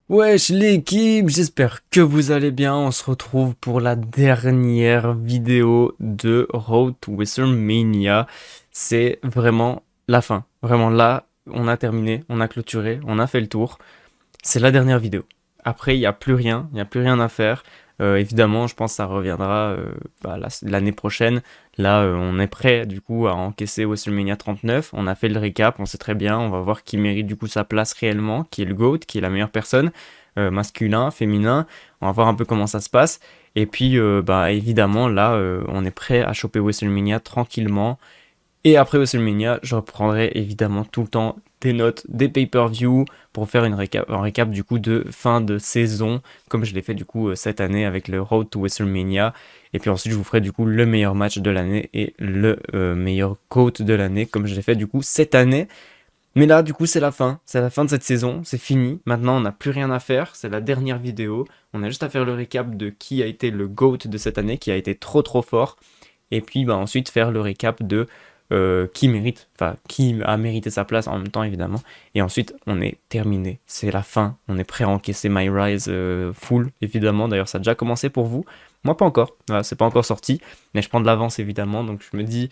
Wesh l'équipe, j'espère que vous allez bien. On se retrouve pour la dernière vidéo de Road to WrestleMania. C'est vraiment la fin. Vraiment là, on a terminé, on a clôturé, on a fait le tour. C'est la dernière vidéo. Après, il n'y a plus rien, il n'y a plus rien à faire. Évidemment, je pense que ça reviendra l'année prochaine. Là, on est prêt du coup à encaisser WrestleMania 39. On a fait le récap, on sait très bien. On va voir qui mérite du coup sa place réellement, qui est le GOAT, qui est la meilleure personne, masculin, féminin. On va voir un peu comment ça se passe. Et puis, évidemment, là, on est prêt à choper WrestleMania tranquillement. Et après WrestleMania, je reprendrai évidemment tout le temps des notes, des pay-per-view pour faire un récap du coup de fin de saison, comme je l'ai fait du coup cette année avec le Road to WrestleMania. Et puis ensuite, je vous ferai du coup le meilleur match de l'année et le meilleur GOAT de l'année, comme je l'ai fait du coup cette année. Mais là, du coup, c'est la fin de cette saison, c'est fini. Maintenant, on n'a plus rien à faire, c'est la dernière vidéo. On a juste à faire le récap de qui a été le GOAT de cette année, qui a été trop trop fort. Et puis ensuite faire le récap de qui a mérité sa place en même temps évidemment. Et ensuite on est terminé, c'est la fin, on est prêt à encaisser My Rise full évidemment. D'ailleurs ça a déjà commencé pour vous, moi pas encore, voilà, c'est pas encore sorti, mais je prends de l'avance évidemment, donc je me dis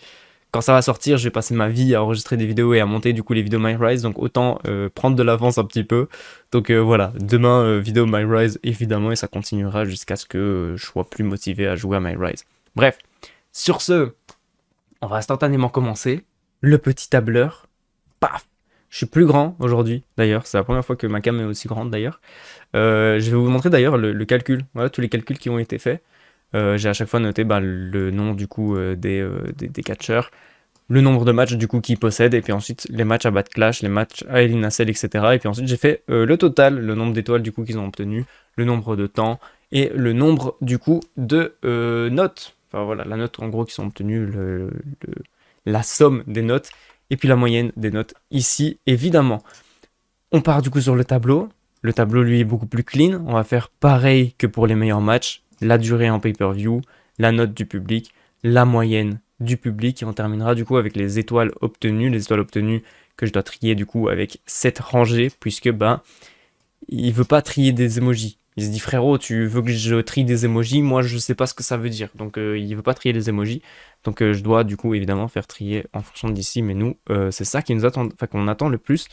quand ça va sortir, je vais passer ma vie à enregistrer des vidéos et à monter du coup les vidéos My Rise, donc autant prendre de l'avance un petit peu. Donc voilà, demain vidéo My Rise évidemment et ça continuera jusqu'à ce que je sois plus motivé à jouer à My Rise. Bref, sur ce, on va instantanément commencer. Le petit tableur. Paf. Je suis plus grand aujourd'hui, d'ailleurs. C'est la première fois que ma cam est aussi grande, d'ailleurs. Je vais vous montrer d'ailleurs le calcul. Voilà, tous les calculs qui ont été faits. J'ai à chaque fois noté le nom du coup des catcheurs, le nombre de matchs du coup qu'ils possèdent, et puis ensuite les matchs à Bad Clash, les matchs à Hell in a Cell, etc. Et puis ensuite j'ai fait le total, le nombre d'étoiles du coup qu'ils ont obtenu, le nombre de temps et le nombre du coup de notes. Enfin voilà, la note en gros qui sont obtenues, la somme des notes et puis la moyenne des notes ici évidemment. On part du coup sur le tableau. Le tableau lui est beaucoup plus clean. On va faire pareil que pour les meilleurs matchs. La durée en pay-per-view, la note du public, la moyenne du public et on terminera du coup avec les étoiles obtenues. Les étoiles obtenues que je dois trier du coup avec cette rangée puisque il veut pas trier des emojis. Il se dit frérot, tu veux que je trie des emojis? Moi je sais pas ce que ça veut dire. Donc il veut pas trier les emojis. Donc je dois du coup évidemment faire trier en fonction d'ici. Mais nous c'est ça qui nous attend, enfin qu'on attend le plus.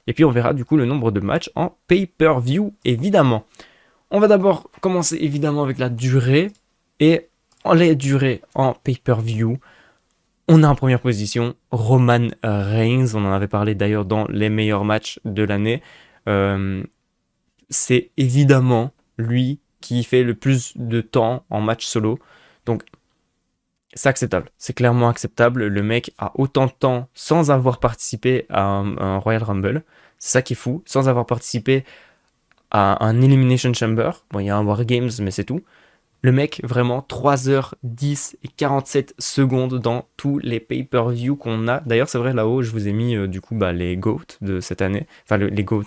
Et puis on verra du coup le nombre de matchs en pay-per-view évidemment. On va d'abord commencer évidemment avec la durée. Et en les durées en pay-per-view, on a en première position Roman Reigns. On en avait parlé d'ailleurs dans les meilleurs matchs de l'année. Euh, c'est évidemment lui qui fait le plus de temps en match solo. Donc c'est acceptable, c'est clairement acceptable. Le mec a autant de temps sans avoir participé à un Royal Rumble. C'est ça qui est fou, sans avoir participé à un Elimination Chamber. Bon, il y a un War Games, mais c'est tout. Le mec, vraiment, 3h10 et 47 secondes dans tous les pay-per-view qu'on a. D'ailleurs, c'est vrai, là-haut, je vous ai mis du coup les GOAT de cette année. Enfin, les GOAT.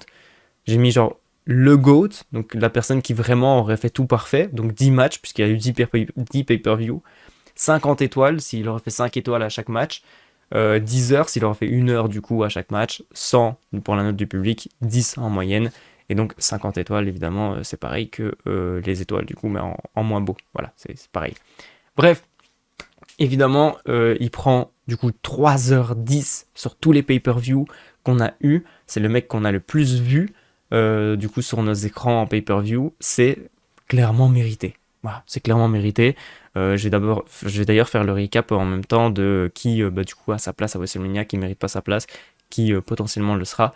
J'ai mis genre le GOAT, donc la personne qui vraiment aurait fait tout parfait. Donc 10 matchs, puisqu'il y a eu 10 pay-per-view. 50 étoiles s'il aurait fait 5 étoiles à chaque match. 10 heures s'il aurait fait 1 heure du coup à chaque match. 100 pour la note du public. 10 en moyenne. Et donc 50 étoiles, évidemment, c'est pareil que les étoiles du coup, mais en moins beau. Voilà, c'est pareil. Bref, évidemment, il prend du coup 3h10 sur tous les pay-per-view qu'on a eu. C'est le mec qu'on a le plus vu du coup sur nos écrans en pay-per-view. C'est clairement mérité. Voilà, c'est clairement mérité. Je vais d'ailleurs faire le recap en même temps de qui du coup a sa place à WrestleMania, qui mérite pas sa place, qui potentiellement le sera.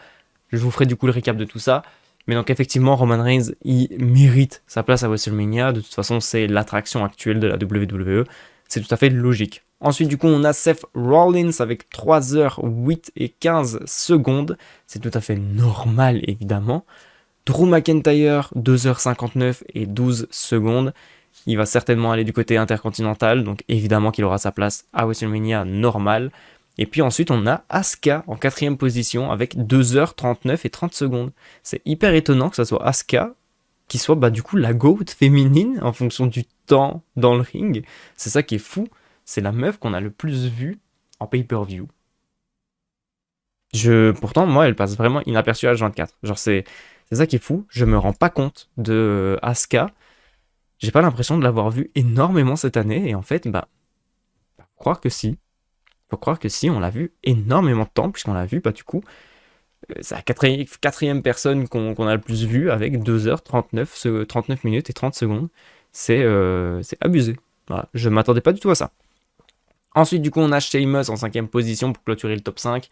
Je vous ferai du coup le recap de tout ça. Mais donc effectivement, Roman Reigns, il mérite sa place à WrestleMania. De toute façon, c'est l'attraction actuelle de la WWE. C'est tout à fait logique. Ensuite, du coup, on a Seth Rollins avec 3h08 et 15 secondes. C'est tout à fait normal, évidemment. Drew McIntyre, 2h59 et 12 secondes. Il va certainement aller du côté intercontinental, donc évidemment qu'il aura sa place à WrestleMania normal. Et puis ensuite, on a Asuka en 4ème position avec 2h39 et 30 secondes. C'est hyper étonnant que ça soit Asuka qui soit du coup la GOAT féminine en fonction du temps dans le ring. C'est ça qui est fou. C'est la meuf qu'on a le plus vue en pay-per-view. Pourtant, moi, elle passe vraiment inaperçue à H24. Genre, C'est ça qui est fou, je me rends pas compte de Asuka. J'ai pas l'impression de l'avoir vu énormément cette année, et en fait, faut croire que si. Faut croire que si, on l'a vu énormément de temps, puisqu'on l'a vu, du coup, c'est la quatrième personne qu'on a le plus vu, avec 2h39, 39 minutes et 30 secondes. C'est abusé. Voilà, je m'attendais pas du tout à ça. Ensuite, du coup, on a Sheamus en 5ème position pour clôturer le top 5.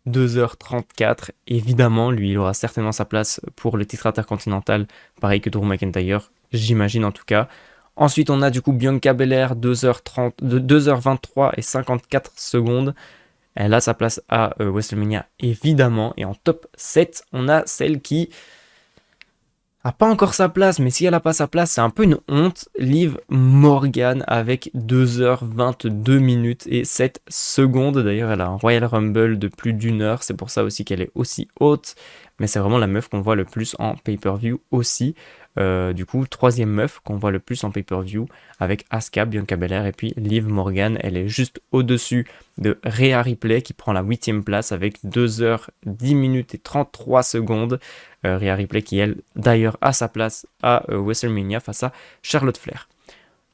2h34. Évidemment, lui, il aura certainement sa place pour le titre intercontinental, pareil que Drew McIntyre, j'imagine en tout cas. Ensuite, on a du coup Bianca Belair, 2h30, 2h23 et 54 secondes. Elle a sa place à WrestleMania, évidemment. Et en top 7, on a celle qui a pas encore sa place, mais si elle a pas sa place, c'est un peu une honte. Liv Morgan avec 2h22 minutes et 7 secondes. D'ailleurs, elle a un Royal Rumble de plus d'une heure. C'est pour ça aussi qu'elle est aussi haute. Mais c'est vraiment la meuf qu'on voit le plus en pay-per-view aussi. Du coup, 3e meuf qu'on voit le plus en pay-per-view avec Asuka, Bianca Belair et puis Liv Morgan. Elle est juste au-dessus de Rhea Ripley qui prend la 8e place avec 2h10 minutes et 33 secondes. Rhea Ripley qui, elle, d'ailleurs, a sa place à WrestleMania face à Charlotte Flair.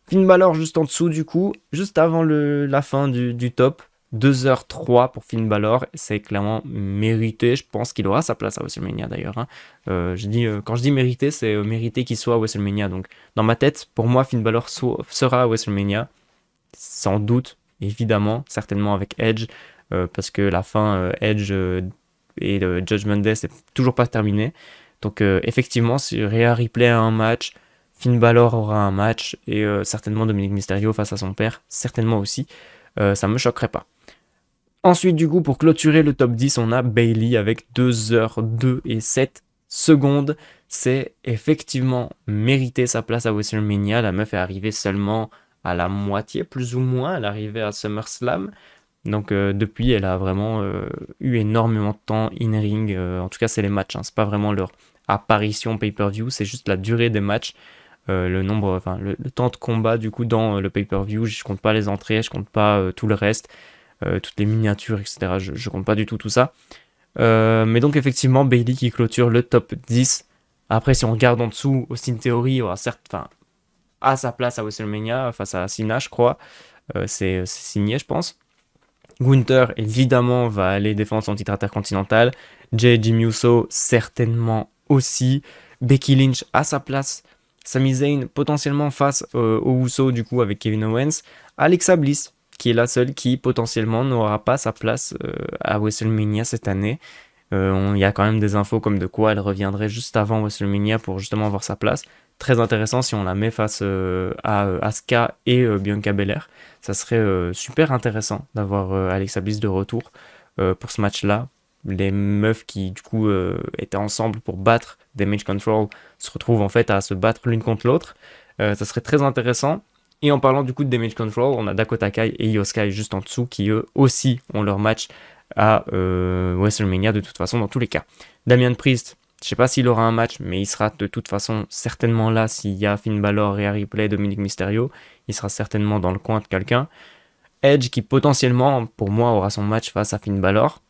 Finn Balor juste en dessous du coup, juste avant la fin du top. 2h03 pour Finn Balor, c'est clairement mérité. Je pense qu'il aura sa place à WrestleMania d'ailleurs. Hein. Quand je dis mérité, c'est mérité qu'il soit à WrestleMania. Donc dans ma tête, pour moi, Finn Balor sera à WrestleMania. Sans doute, évidemment, certainement avec Edge, parce que la fin Edge et Judgment Day, c'est toujours pas terminé. Donc effectivement, si Rhea Ripley a un match, Finn Balor aura un match, et certainement Dominic Mysterio face à son père, certainement aussi. Ça me choquerait pas. Ensuite, du coup, pour clôturer le top 10, on a Bayley avec 2h02 et 7 secondes. C'est effectivement mérité sa place à WrestleMania. La meuf est arrivée seulement à la moitié, plus ou moins. Elle est arrivée à SummerSlam. Donc depuis, elle a vraiment eu énormément de temps in-ring. En tout cas, c'est les matchs. Hein. C'est pas vraiment leur apparition pay-per-view. C'est juste la durée des matchs. Le temps de combat du coup dans le pay-per-view. Je compte pas les entrées, je compte pas tout le reste. Toutes les miniatures, etc. Je compte pas du tout ça. Mais donc effectivement, Bayley qui clôture le top 10. Après, si on regarde en dessous, Austin Theory aura à sa place à WrestleMania face à Cena, je crois. C'est signé, je pense. Gunther, évidemment, va aller défendre son titre intercontinental. Jim Uso, certainement aussi. Becky Lynch à sa place. Sami Zayn, potentiellement face aux Uso, du coup, avec Kevin Owens. Alexa Bliss, qui est la seule qui potentiellement n'aura pas sa place à WrestleMania cette année. Il y a quand même des infos comme de quoi elle reviendrait juste avant WrestleMania pour justement avoir sa place. Très intéressant si on la met face à Asuka et Bianca Belair. Ça serait super intéressant d'avoir Alexa Bliss de retour pour ce match-là. Les meufs qui du coup étaient ensemble pour battre Damage Control se retrouvent en fait à se battre l'une contre l'autre. Ça serait très intéressant. Et en parlant du coup de Damage Control, on a Dakota Kai et Io Sky juste en dessous qui eux aussi ont leur match à WrestleMania de toute façon dans tous les cas. Damian Priest, je sais pas s'il aura un match, mais il sera de toute façon certainement là s'il y a Finn Balor, Rhea Ripley, Dominic Mysterio. Il sera certainement dans le coin de quelqu'un. Edge qui potentiellement pour moi aura son match face à Finn Balor.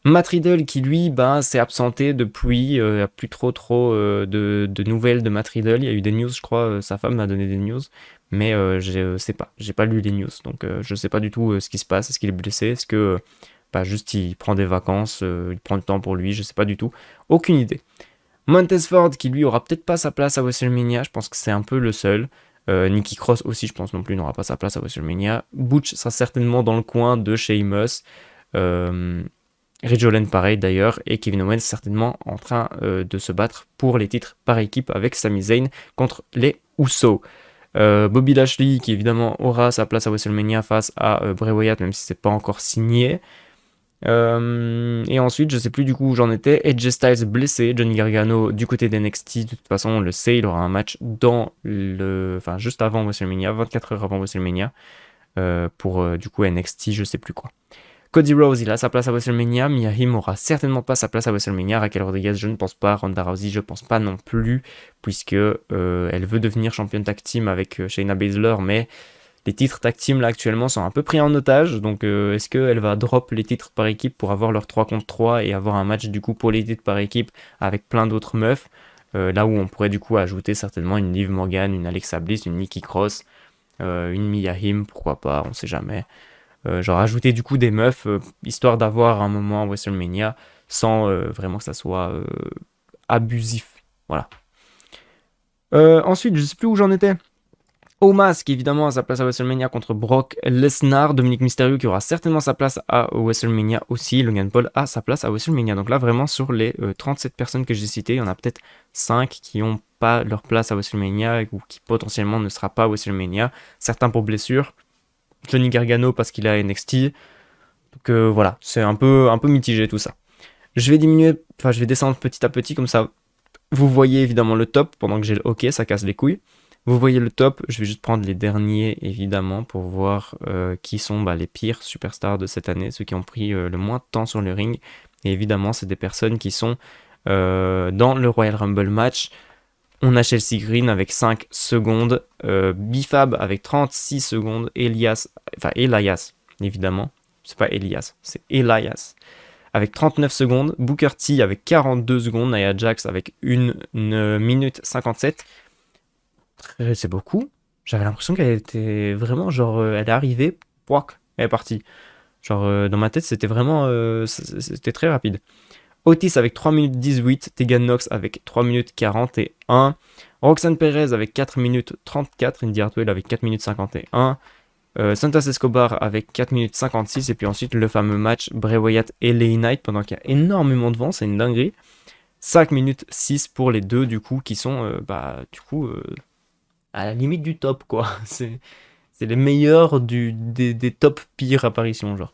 Matt Riddle qui lui s'est absenté depuis, il n'y a plus trop de nouvelles de Matt Riddle. Il y a eu des news, je crois, sa femme m'a donné des news, mais je sais pas, j'ai pas lu les news, donc je sais pas du tout ce qui se passe. Est-ce qu'il est blessé, est-ce que juste il prend des vacances, il prend le temps pour lui, je sais pas du tout, aucune idée. Montez Ford qui lui aura peut-être pas sa place à WrestleMania, je pense que c'est un peu le seul. Nikki Cross aussi, je pense non plus, n'aura pas sa place à WrestleMania. Butch sera certainement dans le coin de Sheamus. Ridge Holland pareil d'ailleurs, et Kevin Owens certainement en train de se battre pour les titres par équipe avec Sami Zayn contre les Usos. Bobby Lashley qui évidemment aura sa place à WrestleMania face à Bray Wyatt, même si c'est pas encore signé. Et ensuite, je sais plus du coup où j'en étais. AJ Styles blessé, Johnny Gargano du côté d'NXT, de toute façon on le sait, il aura un match juste avant WrestleMania, 24 heures avant WrestleMania, pour du coup NXT, je sais plus quoi. Cody Rhodes, il a sa place à WrestleMania. Mia Yim aura certainement pas sa place à WrestleMania. Raquel Rodriguez, je ne pense pas. Ronda Rousey, je pense pas non plus, puisque elle veut devenir championne tag team avec Shayna Baszler, mais les titres tag team là actuellement sont un peu pris en otage. Donc est-ce qu'elle va drop les titres par équipe pour avoir leur 3 contre 3 et avoir un match du coup pour les titres par équipe avec plein d'autres meufs? Là où on pourrait du coup ajouter certainement une Liv Morgan, une Alexa Bliss, une Nikki Cross, une Mia Hamm, pourquoi pas, on sait jamais. Genre ajouter du coup des meufs, histoire d'avoir un moment à WrestleMania sans vraiment que ça soit abusif. Voilà. Ensuite, je sais plus où j'en étais. Omos qui évidemment a sa place à WrestleMania contre Brock Lesnar, Dominic Mysterio qui aura certainement sa place à WrestleMania aussi, Logan Paul a sa place à WrestleMania. Donc là vraiment sur les 37 personnes que j'ai citées, il y en a peut-être 5 qui n'ont pas leur place à WrestleMania ou qui potentiellement ne sera pas à WrestleMania, certains pour blessure, Johnny Gargano parce qu'il a NXT. Donc voilà, c'est un peu mitigé tout ça. Je vais descendre petit à petit comme ça. Vous voyez évidemment le top pendant que j'ai le hockey, ça casse les couilles. Vous voyez le top, je vais juste prendre les derniers évidemment pour voir qui sont les pires superstars de cette année, ceux qui ont pris le moins de temps sur le ring. Et évidemment, c'est des personnes qui sont dans le Royal Rumble match. On a Chelsea Green avec 5 secondes, Bifab avec 36 secondes, Elias, évidemment, c'est pas Elias, c'est Elias avec 39 secondes, Booker T avec 42 secondes, Nia Jax avec 1 minute 57. C'est beaucoup. J'avais l'impression qu'elle était vraiment genre elle est arrivée, pouac, elle est partie. Genre dans ma tête c'était vraiment c'était très rapide. Otis avec 3 minutes 18, Tegan Nox avec 3 minutes 41, Roxanne Perez avec 4 minutes 34, Indy Hartwell avec 4 minutes 51, Santos Escobar avec 4 minutes 56, et puis ensuite le fameux match Bray Wyatt et LA Knight pendant qu'il y a énormément de vent, c'est une dinguerie. 5 minutes 6 pour les deux du coup qui sont à la limite du top quoi. C'est les meilleurs des top pires apparitions genre.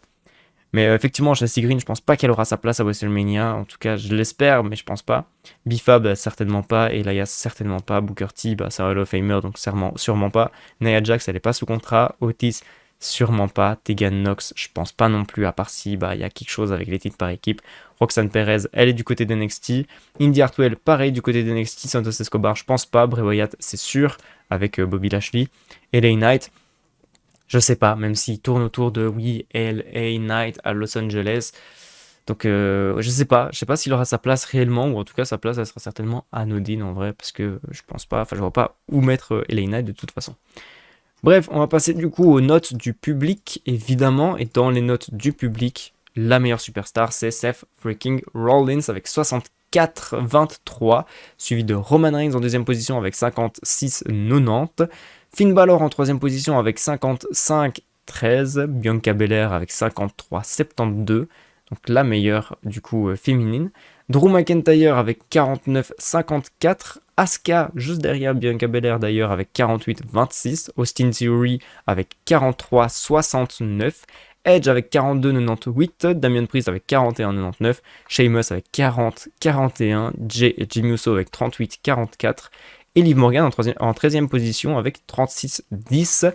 Mais effectivement, Chelsea Green, je pense pas qu'elle aura sa place à WrestleMania. En tout cas, je l'espère, mais je pense pas. Bifab, certainement pas. Elias, certainement pas. Booker T, c'est un Hall of Famer, donc sûrement pas. Nia Jax, elle est pas sous contrat. Otis, sûrement pas. Tegan Nox, je pense pas non plus, à part si il y a quelque chose avec les titres par équipe. Roxanne Perez, elle est du côté d'NXT. Indy Hartwell, pareil du côté d'NXT. Santos Escobar, je pense pas. Bray Wyatt, c'est sûr, avec Bobby Lashley. LA Knight, je sais pas, même s'il tourne autour de LA Knight à Los Angeles. Donc je sais pas s'il aura sa place réellement, ou en tout cas sa place elle sera certainement anodine en vrai, parce que je pense pas, je vois pas où mettre LA Knight de toute façon. Bref, on va passer du coup aux notes du public évidemment, et dans les notes du public, la meilleure superstar c'est Seth freaking Rollins avec 64-23, suivi de Roman Reigns en deuxième position avec 56-90. Finn Balor en troisième position avec 55-13, Bianca Belair avec 53-72, donc la meilleure du coup féminine. Drew McIntyre avec 49-54, Asuka juste derrière Bianca Belair d'ailleurs avec 48-26, Austin Theory avec 43-69, Edge avec 42-98, Damian Priest avec 41-99, Sheamus avec 40-41, Jey et Jimmy Uso avec 38-44, et Liv Morgan en 13e position avec 36-10,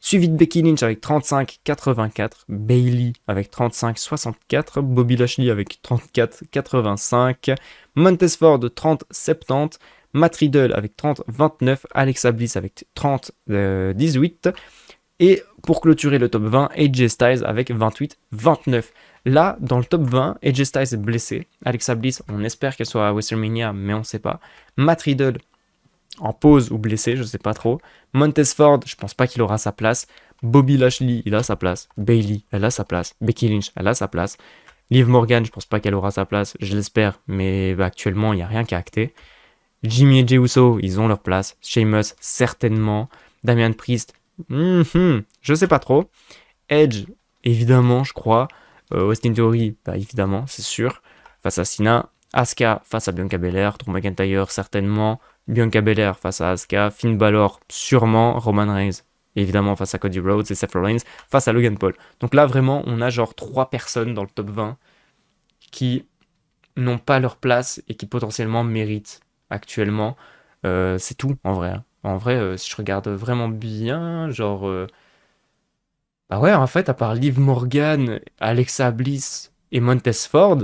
suivi de Becky Lynch avec 35-84, Bayley avec 35-64, Bobby Lashley avec 34-85, Montez Ford 30-70, Matt Riddle avec 30-29, Alexa Bliss avec 30-18, et pour clôturer le top 20, AJ Styles avec 28-29. Là, dans le top 20, AJ Styles est blessé. Alexa Bliss, on espère qu'elle soit à WrestleMania, mais on ne sait pas. Matt Riddle en pause ou blessé, je sais pas trop. Montez Ford, je pense pas qu'il aura sa place. Bobby Lashley, il a sa place. Bayley, elle a sa place. Becky Lynch, elle a sa place. Liv Morgan, je pense pas qu'elle aura sa place, je l'espère, mais actuellement, il n'y a rien qu'à acter. Jimmy et Jey Uso, ils ont leur place. Sheamus, certainement. Damian Priest, je sais pas trop. Edge, évidemment, je crois. Austin Theory, évidemment, c'est sûr. Face à Cena. Asuka face à Bianca Belair. Drew McIntyre, certainement. Bianca Belair face à Asuka, Finn Balor sûrement, Roman Reigns évidemment face à Cody Rhodes et Seth Rollins face à Logan Paul. Donc là vraiment on a genre 3 personnes dans le top 20 qui n'ont pas leur place et qui potentiellement méritent actuellement. C'est tout en vrai. En vrai si je regarde vraiment bien, genre en fait à part Liv Morgan, Alexa Bliss et Montez Ford,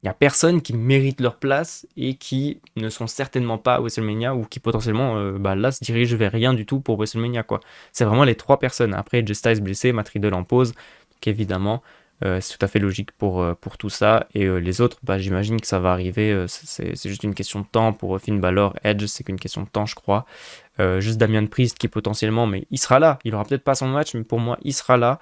il n'y a personne qui mérite leur place et qui ne sont certainement pas à WrestleMania ou qui potentiellement là se dirigent vers rien du tout pour WrestleMania quoi. C'est vraiment les 3 personnes. Après AJ Styles blessé, Matt Riddle en pause, donc évidemment C'est tout à fait logique pour tout ça. Et les autres, bah, j'imagine que ça va arriver. C'est juste une question de temps pour Finn Balor. Edge, c'est qu'une question de temps, je crois. Juste Damian Priest qui potentiellement, mais il sera là. Il aura peut-être pas son match, mais pour moi, il sera là.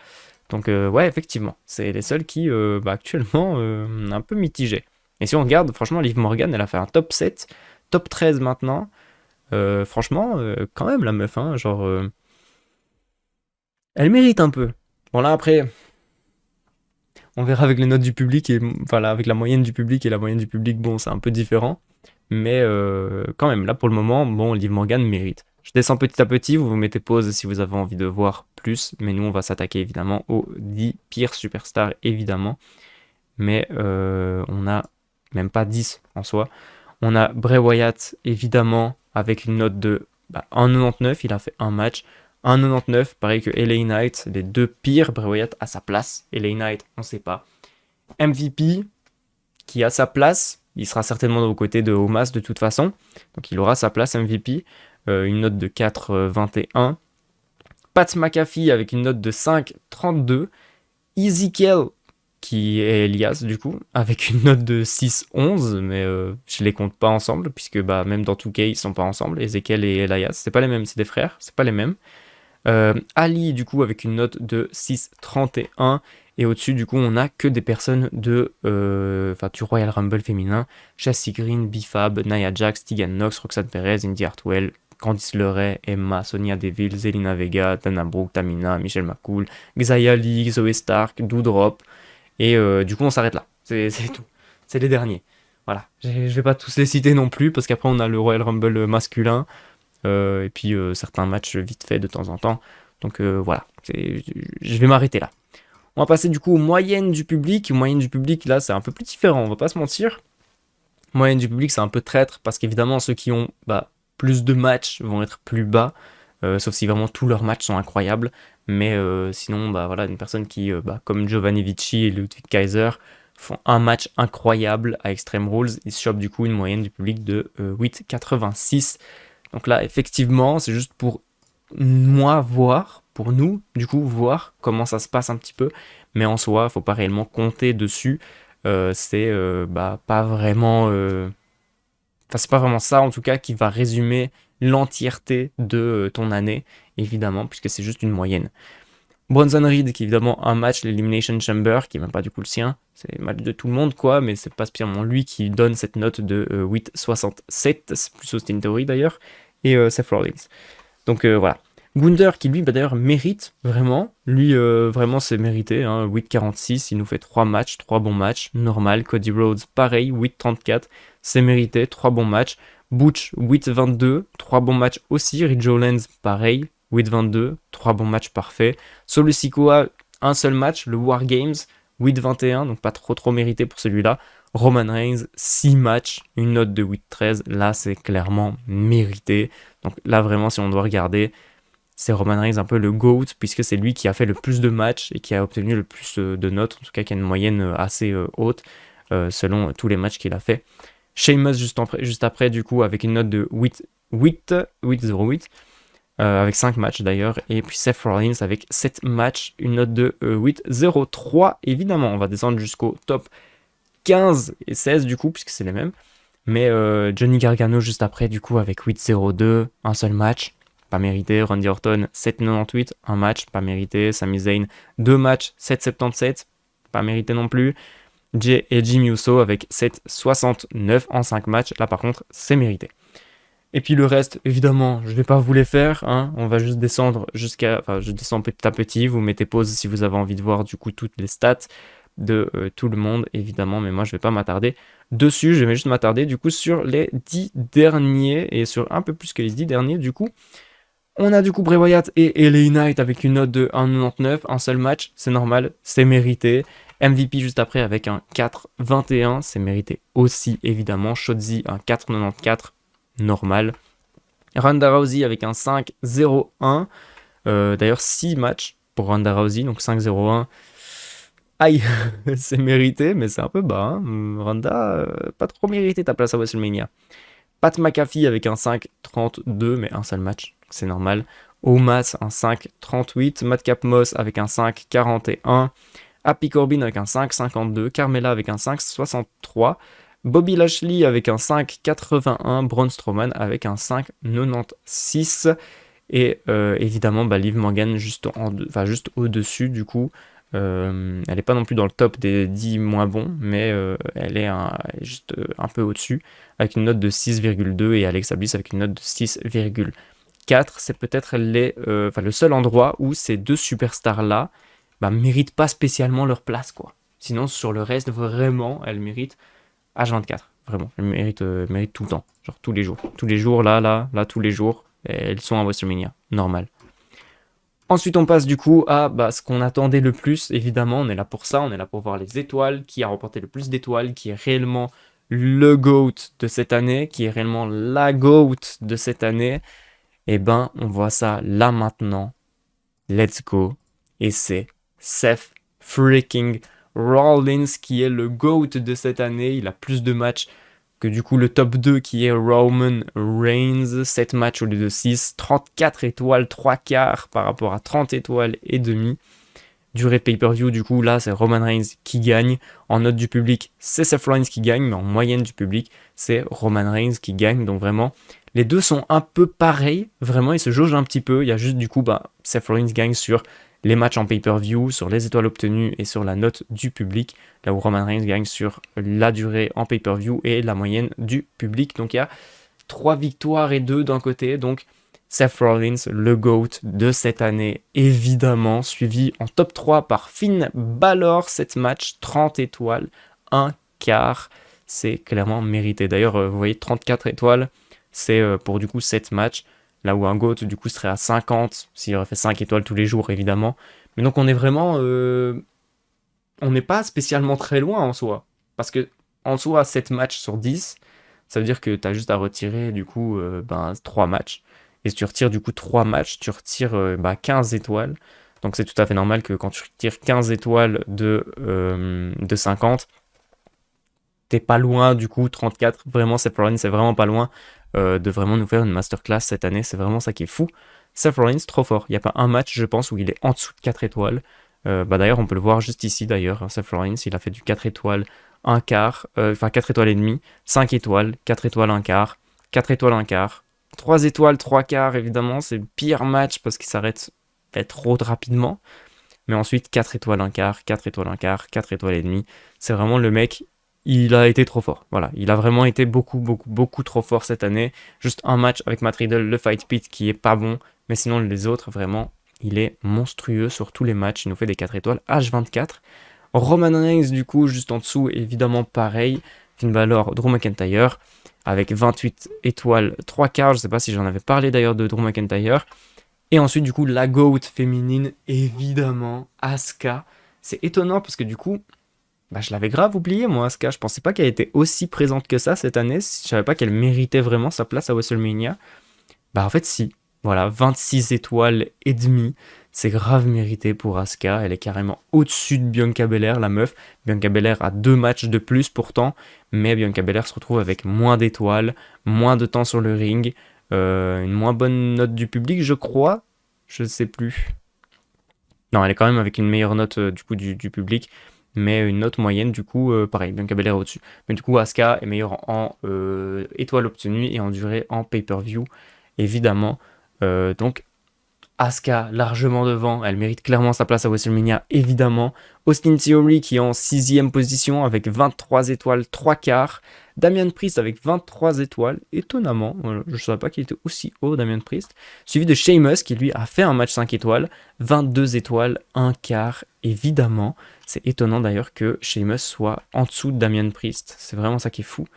Donc ouais, effectivement, c'est les seuls qui, bah, actuellement, un peu mitigés. Et si on regarde, franchement, Liv Morgan, elle a fait un top 7, top 13 maintenant. Franchement, quand même, la meuf, hein, genre, elle mérite un peu. Bon, là, après, on verra avec les notes du public, et voilà, avec la moyenne du public, et la moyenne du public, bon, c'est un peu différent. Mais quand même, là, pour le moment, bon, Liv Morgan mérite. Je descends petit à petit, vous vous mettez pause si vous avez envie de voir plus, mais nous, on va s'attaquer évidemment aux 10 pires superstars, évidemment. Mais on a même pas 10 en soi. On a Bray Wyatt, évidemment, avec une note de 1,99. Il a fait un match. 1,99, pareil que LA Knight, les deux pires. Bray Wyatt à sa place. LA Knight, on sait pas. MVP, qui a sa place. Il sera certainement aux côtés de Omas de toute façon. Donc il aura sa place MVP. Une note de 4,21. Pat McAfee avec une note de 5,32. Ezekiel, qui est Elias du coup, avec une note de 6,11, mais je les compte pas ensemble, puisque bah, même dans 2K ils sont pas ensemble, Ezekiel et Elias, c'est pas les mêmes, c'est des frères, c'est pas les mêmes. Ali du coup avec une note de 6,31, et au-dessus du coup on a que des personnes du Royal Rumble féminin, Chassis Green, Bifab, Nia Jax, Tegan Nox, Roxanne Perez, Indy Hartwell, Candice LeRae, Emma, Sonia Deville, Zelina Vega, Dana Brooke, Tamina, Michelle McCool, Xia Li, Zoe Stark, Doudrop, et du coup on s'arrête là, c'est tout, c'est les derniers. Voilà, je vais pas tous les citer non plus, parce qu'après on a le Royal Rumble masculin, et puis certains matchs vite fait de temps en temps. Donc voilà, je vais m'arrêter là. On va passer du coup aux moyennes du public. Moyenne du public, là, c'est un peu plus différent, on va pas se mentir. Moyenne du public, c'est un peu traître, parce qu'évidemment, ceux qui ont plus de matchs vont être plus bas, sauf si vraiment tous leurs matchs sont incroyables. Mais sinon, voilà, une personne qui, comme Giovanni Vici et Ludwig Kaiser, font un match incroyable à Extreme Rules, ils se chopent du coup une moyenne du public de 8,86. Donc là, effectivement, c'est juste pour moi voir, pour nous, du coup, voir comment ça se passe un petit peu. Mais en soi, faut pas réellement compter dessus. C'est pas vraiment... Enfin, c'est pas vraiment ça, en tout cas, qui va résumer l'entièreté de ton année, évidemment, puisque c'est juste une moyenne. Bronson Reed, qui est évidemment un match, l'Elimination Chamber, qui est même pas du coup le sien. C'est le match de tout le monde, quoi, mais c'est pas spécialement lui qui donne cette note de 8,67. C'est plus Austin Theory d'ailleurs. Et Seth Rollins. Donc voilà. Gunther qui lui d'ailleurs mérite vraiment. Lui vraiment c'est mérité. Hein, 8,46. Il nous fait 3 matchs, 3 bons matchs. Normal. Cody Rhodes pareil. 8,34. C'est mérité. 3 bons matchs. Butch 8,22. 3 bons matchs aussi. Ridge Holland pareil. 8,22. 3 bons matchs parfaits. Solo Sikoa un seul match. Le War Games 8,21. Donc pas trop mérité pour celui-là. Roman Reigns, 6 matchs, une note de 8,13. Là, c'est clairement mérité. Donc là, vraiment, si on doit regarder, c'est Roman Reigns un peu le GOAT, puisque c'est lui qui a fait le plus de matchs et qui a obtenu le plus de notes, en tout cas qui a une moyenne assez haute, selon tous les matchs qu'il a fait. Sheamus, juste après, du coup, avec une note de 8,08, avec 5 matchs d'ailleurs. Et puis Seth Rollins avec 7 matchs, une note de 8,03. Évidemment, on va descendre jusqu'au top 15 et 16 du coup, puisque c'est les mêmes. Mais Johnny Gargano juste après, du coup, avec 8,02, un seul match, pas mérité. Randy Orton, 7,98, un match, pas mérité. Sami Zayn, 2 matchs, 7,77, pas mérité non plus. Jay et Jimmy Uso avec 7,69 en 5 matchs, là par contre, c'est mérité. Et puis le reste, évidemment, je vais pas vous les faire, hein. On va juste descendre je descends petit à petit, vous mettez pause si vous avez envie de voir du coup toutes les stats de tout le monde, évidemment, mais moi je vais pas m'attarder dessus, je vais juste m'attarder du coup sur les 10 derniers, et sur un peu plus que les 10 derniers du coup. On a du coup Bray Wyatt et LA Knight avec une note de 1,99, un seul match, c'est normal, c'est mérité. MVP juste après avec un 4,21, c'est mérité aussi évidemment. Shotzi un 4,94, normal. Ronda Rousey avec un 5,01, d'ailleurs 6 matchs pour Ronda Rousey, donc 5,01. Aïe, c'est mérité, mais c'est un peu bas. Hein. Ronda, pas trop mérité ta place à WrestleMania. Pat McAfee avec un 5,32, mais un seul match, c'est normal. Omas, un 5,38. Madcap Moss avec un 5,41. Happy Corbin avec un 5,52, Carmella avec un 5,63, Bobby Lashley avec un 5,81, Braun Strowman avec un 5,96 et évidemment Liv Morgan juste au-dessus du coup. Elle n'est pas non plus dans le top des 10 moins bons, mais elle est juste un peu au-dessus, avec une note de 6,2 et Alexa Bliss avec une note de 6,4. C'est peut-être le seul endroit où ces deux superstars-là méritent pas spécialement leur place, quoi. Sinon, sur le reste, vraiment, elles méritent H24. Vraiment, elles méritent tout le temps, genre tous les jours. Tous les jours, là, tous les jours, elles sont à WrestleMania, normal. Ensuite, on passe du coup à ce qu'on attendait le plus. Évidemment, on est là pour ça. On est là pour voir les étoiles, qui a remporté le plus d'étoiles, qui est réellement le GOAT de cette année, qui est réellement la GOAT de cette année. Et on voit ça là maintenant. Let's go. Et c'est Seth freaking Rollins qui est le GOAT de cette année. Il a plus de matchs que du coup le top 2 qui est Roman Reigns, 7 matchs au lieu de 6, 34 étoiles, 3 quarts par rapport à 30 étoiles et demi. Durée pay-per-view, du coup là c'est Roman Reigns qui gagne. En note du public, c'est Seth Rollins qui gagne, mais en moyenne du public, c'est Roman Reigns qui gagne. Donc vraiment, les deux sont un peu pareils, vraiment ils se jaugent un petit peu. Il y a juste du coup, Seth Rollins gagne sur les matchs en pay-per-view, sur les étoiles obtenues et sur la note du public, là où Roman Reigns gagne sur la durée en pay-per-view et la moyenne du public. Donc il y a 3 victoires et 2 d'un côté, donc Seth Rollins, le GOAT de cette année, évidemment, suivi en top 3 par Finn Balor, 7 matchs, 30 étoiles, 1 quart, c'est clairement mérité. D'ailleurs, vous voyez, 34 étoiles, c'est pour du coup 7 matchs, là où un GOAT du coup serait à 50 s'il aurait fait 5 étoiles tous les jours évidemment. Mais donc on est vraiment on n'est pas spécialement très loin en soi, parce que en soi 7 matchs sur 10, ça veut dire que tu as juste à retirer du coup 3 matchs, et si tu retires du coup 3 matchs, tu retires 15 étoiles, donc c'est tout à fait normal que quand tu retires 15 étoiles de 50, t'es pas loin du coup 34, vraiment Seth Rollins c'est vraiment pas loin de vraiment nous faire une masterclass cette année, c'est vraiment ça qui est fou. Seth Rollins, trop fort, il n'y a pas un match je pense où il est en dessous de 4 étoiles, d'ailleurs on peut le voir juste ici d'ailleurs, Seth Rollins il a fait du 4 étoiles, 1 quart, 4 étoiles et demi, 5 étoiles, 4 étoiles, 1 quart, 4 étoiles, 1 quart, 3 étoiles, 3 quarts évidemment, c'est le pire match parce qu'il s'arrête trop rapidement, mais ensuite 4 étoiles, 1 quart, 4 étoiles, 1 quart, 4 étoiles et demi, c'est vraiment le mec. Il a été trop fort, voilà. Il a vraiment été beaucoup trop fort cette année. Juste un match avec Matt Riddle, le Fight Pit, qui est pas bon. Mais sinon, les autres, vraiment, il est monstrueux sur tous les matchs. Il nous fait des 4 étoiles, H24. Roman Reigns, du coup, juste en dessous, évidemment, pareil. Finn Balor, Drew McIntyre, avec 28 étoiles, 3 quarts. Je sais pas si j'en avais parlé d'ailleurs de Drew McIntyre. Et ensuite, du coup, la GOAT féminine, évidemment, Asuka. C'est étonnant parce que du coup... je l'avais grave oublié, moi, Asuka. Je pensais pas qu'elle était aussi présente que ça cette année. Je savais pas qu'elle méritait vraiment sa place à WrestleMania. En fait, si. Voilà, 26 étoiles et demie. C'est grave mérité pour Asuka. Elle est carrément au-dessus de Bianca Belair, la meuf. Bianca Belair a 2 matchs de plus pourtant. Mais Bianca Belair se retrouve avec moins d'étoiles, moins de temps sur le ring, une moins bonne note du public, je crois. Je sais plus. Non, elle est quand même avec une meilleure note du coup du public. Mais une note moyenne, du coup, pareil, Bianca Belair au-dessus. Mais du coup, Asuka est meilleure en étoiles obtenues et en durée en pay-per-view, évidemment. Donc, Asuka largement devant, elle mérite clairement sa place à WrestleMania, évidemment. Austin Theory qui est en 6ème position avec 23 étoiles, 3 quarts. Damian Priest avec 23 étoiles, étonnamment, je ne savais pas qu'il était aussi haut, Damian Priest. Suivi de Sheamus qui lui a fait un match 5 étoiles, 22 étoiles, 1 quart, évidemment. C'est étonnant d'ailleurs que Sheamus soit en dessous de Damian Priest, c'est vraiment ça qui est fou.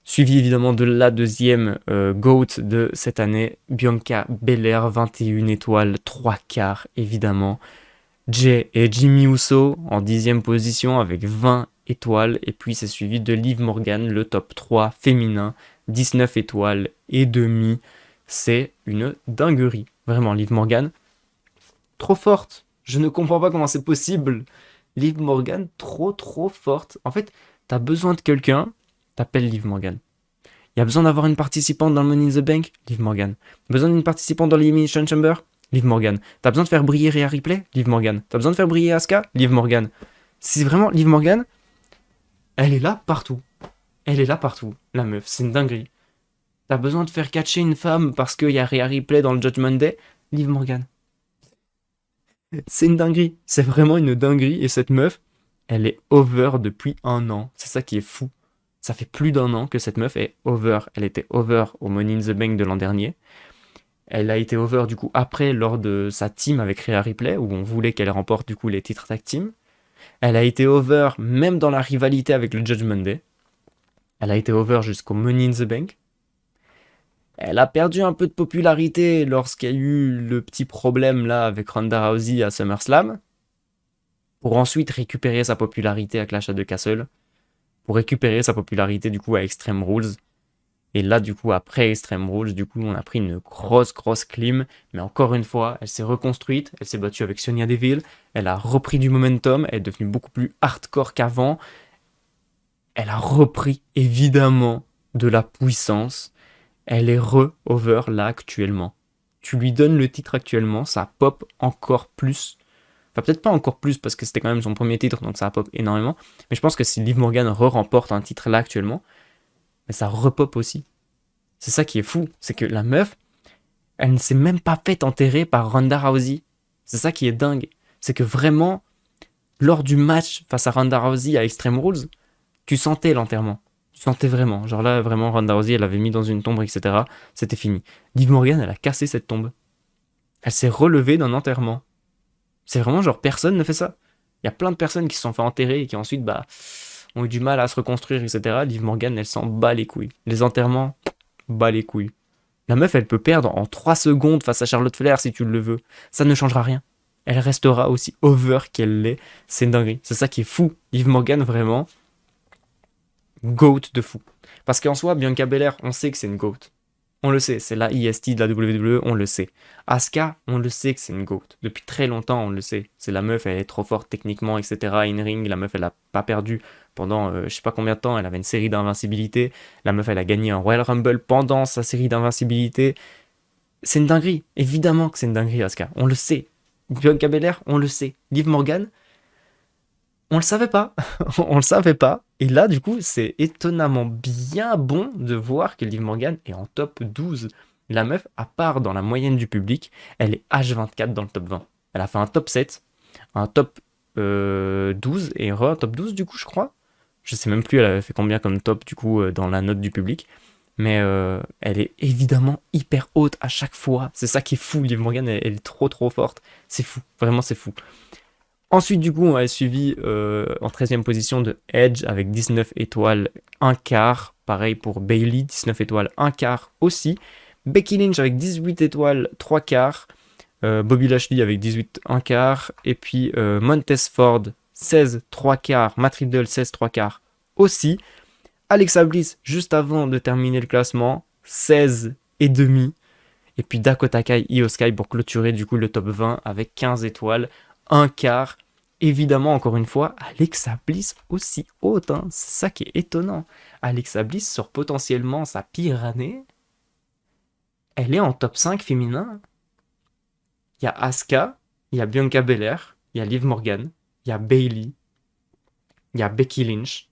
Suivi évidemment de la deuxième GOAT de cette année, Bianca Belair, 21 étoiles, 3 quarts évidemment. Jay et Jimmy Uso en 10ème position avec 20 étoiles. Et puis c'est suivi de Liv Morgan, le top 3 féminin, 19 étoiles et demi. C'est une dinguerie. Vraiment, Liv Morgan, trop forte. Je ne comprends pas comment c'est possible. Liv Morgan, trop forte. En fait, t'as besoin de quelqu'un, t'appelles Liv Morgan. Il y a besoin d'avoir une participante dans le Money in the Bank, Liv Morgan. Besoin d'une participante dans l'Elimination Chamber, Liv Morgan. T'as besoin de faire briller Rhea Ripley? Liv Morgan. T'as besoin de faire briller Asuka? Liv Morgan. C'est vraiment Liv Morgan, elle est là partout. Elle est là partout, la meuf, c'est une dinguerie. T'as besoin de faire catcher une femme parce qu'il y a Rhea Ripley dans le Judgment Day? Liv Morgan. C'est une dinguerie, c'est vraiment une dinguerie, et cette meuf, elle est over depuis 1 an. C'est ça qui est fou. Ça fait plus d'1 an que cette meuf est over. Elle était over au Money in the Bank de l'an dernier. Elle a été over du coup après lors de sa team avec Rhea Ripley, où on voulait qu'elle remporte du coup les titres tag team. Elle a été over même dans la rivalité avec le Judgment Day. Elle a été over jusqu'au Money in the Bank. Elle a perdu un peu de popularité lorsqu'il y a eu le petit problème là avec Ronda Rousey à SummerSlam, pour ensuite récupérer sa popularité à Clash at the Castle, pour récupérer sa popularité du coup à Extreme Rules. Et là du coup après Extreme Rules, du coup on a pris une grosse clim, mais encore une fois, elle s'est reconstruite, elle s'est battue avec Sonya Deville, elle a repris du momentum, elle est devenue beaucoup plus hardcore qu'avant, elle a repris évidemment de la puissance. Elle est re-over là actuellement. Tu lui donnes le titre actuellement, ça pop encore plus. Enfin, peut-être pas encore plus parce que c'était quand même son premier titre, donc ça pop énormément. Mais je pense que si Liv Morgan remporte un titre là actuellement, mais ça repop aussi. C'est ça qui est fou, c'est que la meuf, elle ne s'est même pas fait enterrer par Ronda Rousey. C'est ça qui est dingue. C'est que vraiment, lors du match face à Ronda Rousey à Extreme Rules, tu sentais l'enterrement. Tu sentais vraiment. Genre là, vraiment, Ronda Rousey, elle l'avait mis dans une tombe, etc. C'était fini. Liv Morgan, elle a cassé cette tombe. Elle s'est relevée d'un enterrement. C'est vraiment genre, personne ne fait ça. Il y a plein de personnes qui se sont fait enterrer et qui ensuite, ont eu du mal à se reconstruire, etc. Liv Morgan, elle s'en bat les couilles. Les enterrements, bat les couilles. La meuf, elle peut perdre en 3 secondes face à Charlotte Flair si tu le veux. Ça ne changera rien. Elle restera aussi over qu'elle l'est. C'est une dinguerie. C'est ça qui est fou. Liv Morgan, vraiment, GOAT de fou. Parce qu'en soi, Bianca Belair, on sait que c'est une GOAT. On le sait, c'est la IST de la WWE, on le sait. Asuka, on le sait que c'est une GOAT. Depuis très longtemps, on le sait. C'est la meuf, elle est trop forte techniquement, etc. In-ring, la meuf, elle a pas perdu pendant je sais pas combien de temps. Elle avait une série d'invincibilité. La meuf, elle a gagné un Royal Rumble pendant sa série d'invincibilité. C'est une dinguerie. Évidemment que c'est une dinguerie, Asuka. On le sait. Bianca Belair, on le sait. Liv Morgan, on le savait pas. On le savait pas. Et là, du coup, c'est étonnamment bien bon de voir que Liv Morgan est en top 12. La meuf, à part dans la moyenne du public, elle est H24 dans le top 20. Elle a fait un top 7, un top 12 et un top 12 du coup, je crois. Je sais même plus, elle avait fait combien comme top du coup dans la note du public. Mais elle est évidemment hyper haute à chaque fois. C'est ça qui est fou. Liv Morgan, elle est trop forte. C'est fou. Vraiment, c'est fou. Ensuite, du coup, on a suivi en 13e position de Edge avec 19 étoiles, 1 quart. Pareil pour Bayley, 19 étoiles, 1 quart aussi. Becky Lynch avec 18 étoiles, 3 quarts. Bobby Lashley avec 18, 1 quart. Et puis Montez Ford, 16, 3 quarts. Matt Riddle, 16, 3 quarts aussi. Alexa Bliss, juste avant de terminer le classement, 16 et demi. Et puis Dakota Kai, Io Sky pour clôturer du coup le top 20 avec 15 étoiles, 1 quart. Évidemment, encore une fois, Alexa Bliss aussi haute. Hein. C'est ça qui est étonnant. Alexa Bliss sort potentiellement sa pire année. Elle est en top 5 féminin. Il y a Asuka, il y a Bianca Belair, il y a Liv Morgan, il y a Bayley, il y a Becky Lynch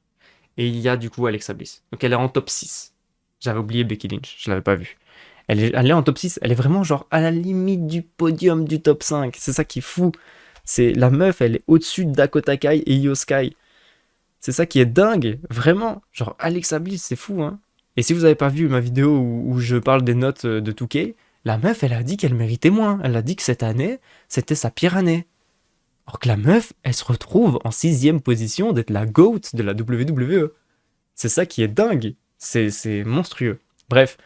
et il y a du coup Alexa Bliss. Donc elle est en top 6. J'avais oublié Becky Lynch, je l'avais pas vue. Elle est en top 6, elle est vraiment genre à la limite du podium du top 5. C'est ça qui est fou. C'est la meuf, elle est au-dessus de Dakota Kai et Io Sky. C'est ça qui est dingue, vraiment. Genre Alexa Bliss, c'est fou, hein. Et si vous avez pas vu ma vidéo où je parle des notes de 2K, la meuf, elle a dit qu'elle méritait moins. Elle a dit que cette année, c'était sa pire année. Alors que la meuf, elle se retrouve en 6e position d'être la GOAT de la WWE. C'est ça qui est dingue. C'est monstrueux. Bref,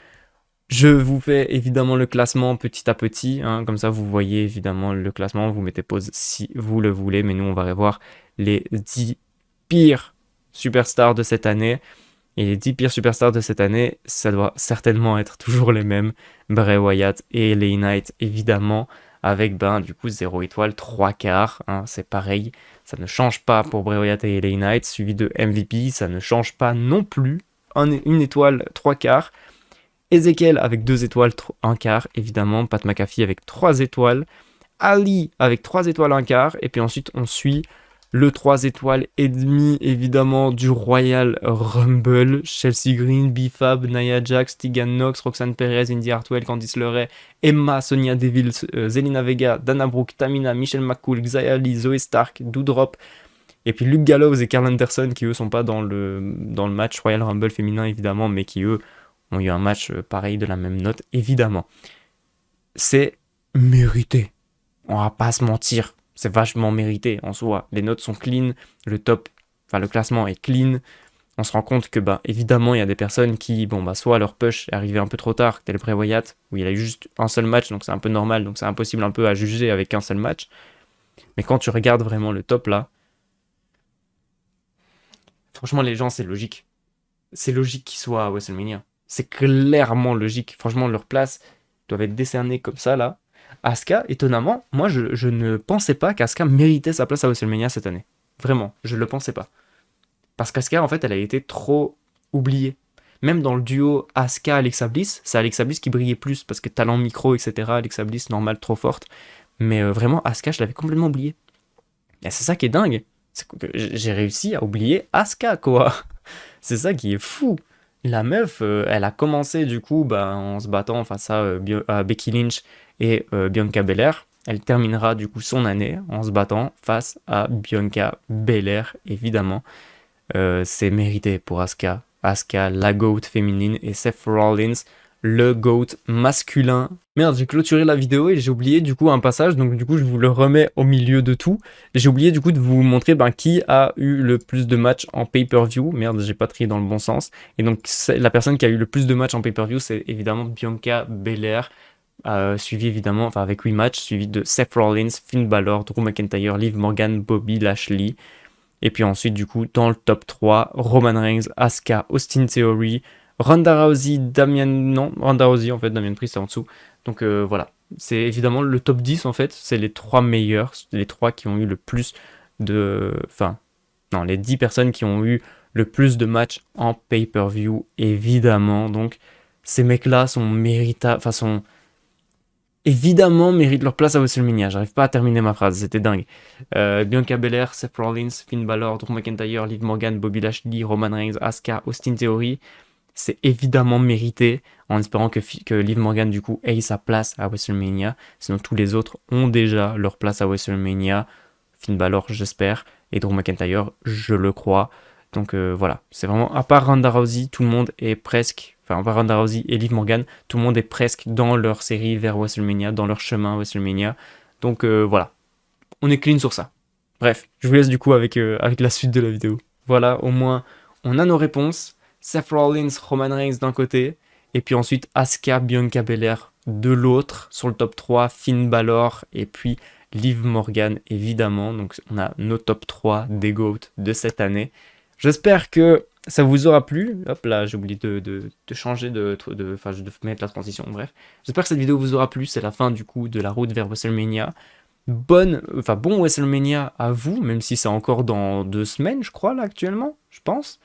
je vous fais évidemment le classement petit à petit, hein, comme ça vous voyez évidemment le classement, vous mettez pause si vous le voulez, mais nous on va revoir les 10 pires superstars de cette année. Et les 10 pires superstars de cette année, ça doit certainement être toujours les mêmes, Bray Wyatt et LA Knight évidemment, avec du coup 0 étoile, 3 quarts, hein, c'est pareil, ça ne change pas pour Bray Wyatt et LA Knight, suivi de MVP, ça ne change pas non plus, 1 étoile, 3 quarts. Ezekiel avec 2 étoiles, 1 quart, évidemment. Pat McAfee avec 3 étoiles. Ali avec 3 étoiles, 1 quart. Et puis ensuite, on suit le 3 étoiles et demi, évidemment, du Royal Rumble. Chelsea Green, B-Fab, Nia Jax, Tegan Knox, Roxanne Perez, Indy Hartwell, Candice LeRae, Emma, Sonia Deville, Zelina Vega, Dana Brooke, Tamina, Michelle McCool, Xia Li, Zoe Stark, Doudrop. Et puis Luke Gallows et Carl Anderson qui eux sont pas dans le match Royal Rumble féminin évidemment, mais qui eux ont eu un match pareil de la même note évidemment. C'est mérité. On va pas se mentir, c'est vachement mérité en soi. Les notes sont clean, le classement est clean. On se rend compte que évidemment il y a des personnes qui soit leur push est arrivé un peu trop tard, tel Bray Wyatt où il a eu juste un seul match donc c'est un peu normal, donc c'est impossible un peu à juger avec un seul match. Mais quand tu regardes vraiment le top là, franchement, les gens, c'est logique. C'est logique qu'ils soient à WrestleMania. C'est clairement logique. Franchement, leur place doivent être décernée comme ça, là. Asuka, étonnamment, moi, je ne pensais pas qu'Asuka méritait sa place à WrestleMania cette année. Vraiment, je ne le pensais pas. Parce qu'Asuka, en fait, elle a été trop oubliée. Même dans le duo Asuka-Alexa Bliss, c'est Alexa Bliss qui brillait plus, parce que talent micro, etc., Alexa Bliss, normal, trop forte. Mais vraiment, Asuka, je l'avais complètement oubliée. Et c'est ça qui est dingue. C'est que j'ai réussi à oublier Asuka, quoi. C'est ça qui est fou. La meuf, elle a commencé du coup en se battant face à Becky Lynch et Bianca Belair. Elle terminera du coup son année en se battant face à Bianca Belair, évidemment. C'est mérité pour Asuka. Asuka, la GOAT féminine, et Seth Rollins, le GOAT masculin. Merde, j'ai clôturé la vidéo et j'ai oublié du coup un passage, donc du coup je vous le remets au milieu de tout. J'ai oublié du coup de vous montrer qui a eu le plus de matchs en pay-per-view. Merde, j'ai pas trié dans le bon sens. Et donc la personne qui a eu le plus de matchs en pay-per-view, c'est évidemment Bianca Belair, suivi évidemment, avec 8 matchs, suivi de Seth Rollins, Finn Balor, Drew McIntyre, Liv Morgan, Bobby Lashley. Et puis ensuite du coup dans le top 3, Roman Reigns, Asuka, Austin Theory, Ronda Rousey, Damien Priest est en dessous. Donc voilà, c'est évidemment le top 10 en fait, c'est les 3 meilleurs, les 3 qui ont eu le plus les 10 personnes qui ont eu le plus de matchs en pay-per-view, évidemment. Donc ces mecs-là sont méritables, évidemment méritent leur place à WrestleMania. J'arrive pas à terminer ma phrase, c'était dingue. Bianca Belair, Seth Rollins, Finn Balor, Drew McIntyre, Liv Morgan, Bobby Lashley, Roman Reigns, Asuka, Austin Theory. C'est évidemment mérité, en espérant que Liv Morgan du coup ait sa place à WrestleMania. Sinon tous les autres ont déjà leur place à WrestleMania. Finn Balor, j'espère, et Drew McIntyre, je le crois. Donc voilà, c'est vraiment, à part Ronda Rousey, tout le monde est presque, à part Ronda Rousey et Liv Morgan, tout le monde est presque dans leur série vers WrestleMania, dans leur chemin WrestleMania. Donc voilà, on est clean sur ça. Bref, je vous laisse du coup avec la suite de la vidéo. Voilà, au moins, on a nos réponses. Seth Rollins, Roman Reigns d'un côté, et puis ensuite Asuka, Bianca Belair de l'autre. Sur le top 3, Finn Balor, et puis Liv Morgan, évidemment. Donc on a nos top 3 des GOAT de cette année. J'espère que ça vous aura plu. Hop là, j'ai oublié de changer de mettre la transition, bref. J'espère que cette vidéo vous aura plu. C'est la fin du coup de la route vers WrestleMania. Bon WrestleMania à vous, même si c'est encore dans 2 semaines, je crois, là, actuellement, je pense.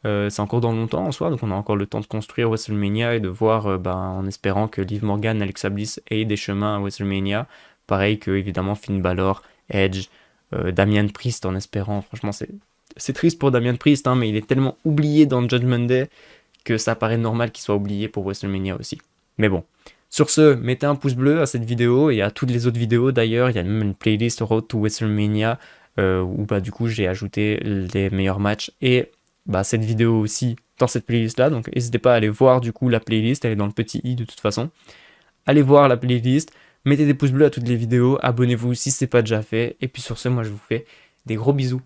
C'est encore dans longtemps en soi, donc on a encore le temps de construire WrestleMania et de voir, en espérant que Liv Morgan, Alexa Bliss aient des chemins à WrestleMania. Pareil que, évidemment, Finn Balor, Edge, Damian Priest, en espérant. Franchement, c'est triste pour Damian Priest, hein, mais il est tellement oublié dans Judgment Day que ça paraît normal qu'il soit oublié pour WrestleMania aussi. Mais bon. Sur ce, mettez un pouce bleu à cette vidéo et à toutes les autres vidéos d'ailleurs. Il y a même une playlist Road to WrestleMania où du coup j'ai ajouté les meilleurs matchs et cette vidéo aussi dans cette playlist là, donc n'hésitez pas à aller voir du coup la playlist, elle est dans le petit i de toute façon. Allez voir la playlist, mettez des pouces bleus à toutes les vidéos, abonnez-vous si c'est pas déjà fait, et puis sur ce moi je vous fais des gros bisous.